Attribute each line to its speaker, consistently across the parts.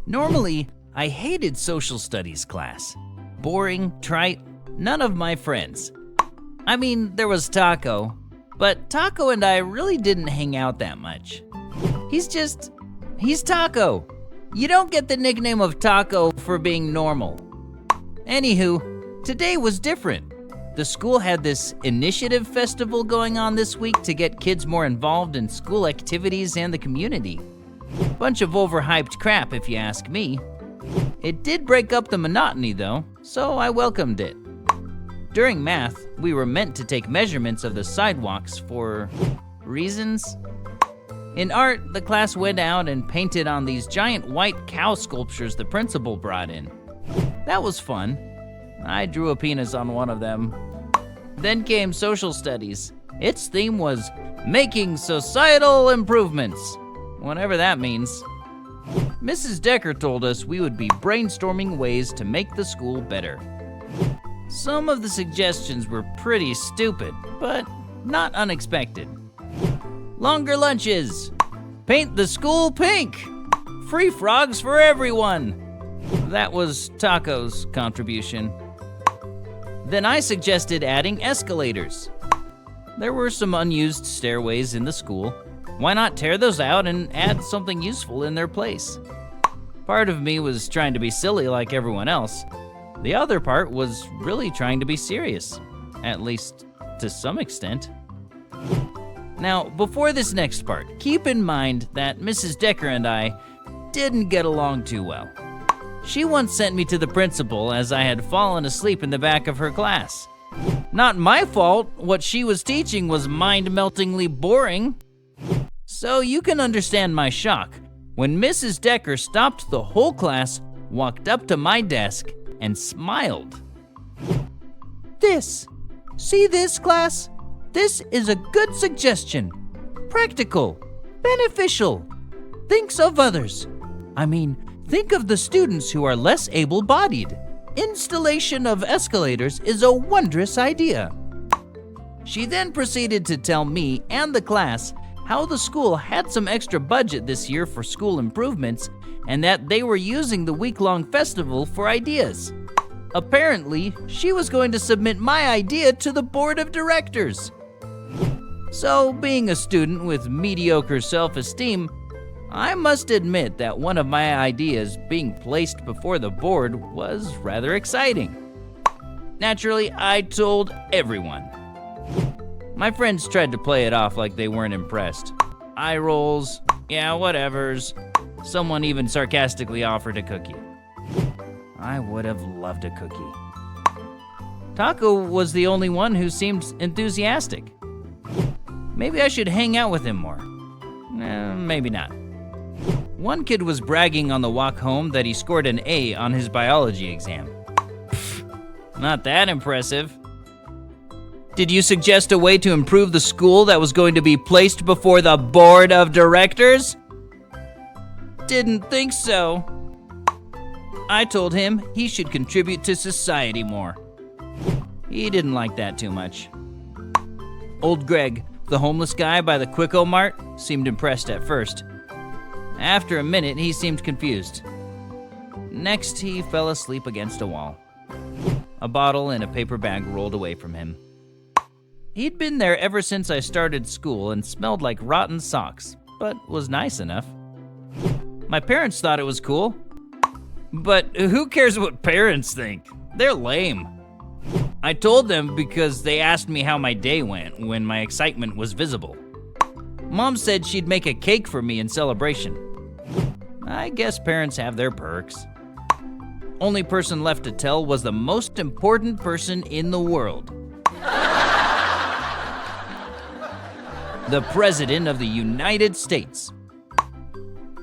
Speaker 1: Normally, I hated social studies class. Boring, trite, none of my friends. I mean, there was Taco, but Taco and I really didn't hang out that much. He's Taco. You don't get the nickname of Taco for being normal. Anywho, today was different. The school had this initiative festival going on this week to get kids more involved in school activities and the community. Bunch of overhyped crap, if you ask me. It did break up the monotony though, so I welcomed it. During math, we were meant to take measurements of the sidewalks for reasons. In art, the class went out and painted on these giant white cow sculptures the principal brought in. That was fun. I drew a penis on one of them. Then came social studies. Its theme was making societal improvements, whatever that means. Mrs. Decker told us we would be brainstorming ways to make the school better. Some of the suggestions were pretty stupid, but not unexpected. Longer lunches, paint the school pink, free frogs for everyone. That was Taco's contribution. Then I suggested adding escalators. There were some unused stairways in the school. Why not tear those out and add something useful in their place? Part of me was trying to be silly like everyone else. The other part was really trying to be serious, at least to some extent. Now, before this next part, keep in mind that Mrs. Decker and I didn't get along too well. She once sent me to the principal as I had fallen asleep in the back of her class. Not my fault, what she was teaching was mind-meltingly boring. So you can understand my shock when Mrs. Decker stopped the whole class, walked up to my desk, and smiled. See this, class? This is a good suggestion. Practical, beneficial. Thinks of others. Think of the students who are less able-bodied. Installation of escalators is a wondrous idea. She then proceeded to tell me and the class how the school had some extra budget this year for school improvements and that they were using the week-long festival for ideas. Apparently, she was going to submit my idea to the board of directors. So, being a student with mediocre self-esteem, I must admit that one of my ideas being placed before the board was rather exciting. Naturally, I told everyone. My friends tried to play it off like they weren't impressed. Eye rolls, yeah, whatevers. Someone even sarcastically offered a cookie. I would have loved a cookie. Taco was the only one who seemed enthusiastic. Maybe I should hang out with him more. Maybe not. One kid was bragging on the walk home that he scored an A on his biology exam. Not that impressive. Did you suggest a way to improve the school that was going to be placed before the board of directors? Didn't think so. I told him he should contribute to society more. He didn't like that too much. Old Greg, the homeless guy by the Quicko Mart, seemed impressed at first. After a minute, he seemed confused. Next, he fell asleep against a wall. A bottle and a paper bag rolled away from him. He'd been there ever since I started school and smelled like rotten socks, but was nice enough. My parents thought it was cool. But who cares what parents think? They're lame. I told them because they asked me how my day went when my excitement was visible. Mom said she'd make a cake for me in celebration. I guess parents have their perks. Only person left to tell was the most important person in the world. The President of the United States.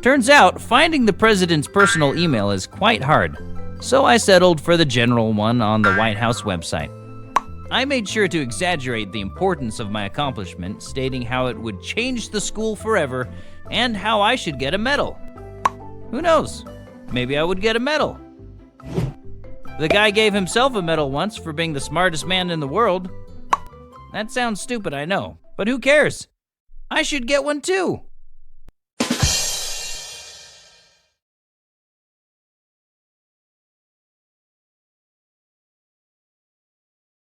Speaker 1: Turns out, finding the President's personal email is quite hard, so I settled for the general one on the White House website. I made sure to exaggerate the importance of my accomplishment, stating how it would change the school forever and how I should get a medal. Who knows? Maybe I would get a medal. The guy gave himself a medal once for being the smartest man in the world. That sounds stupid, I know, but who cares? I should get one too.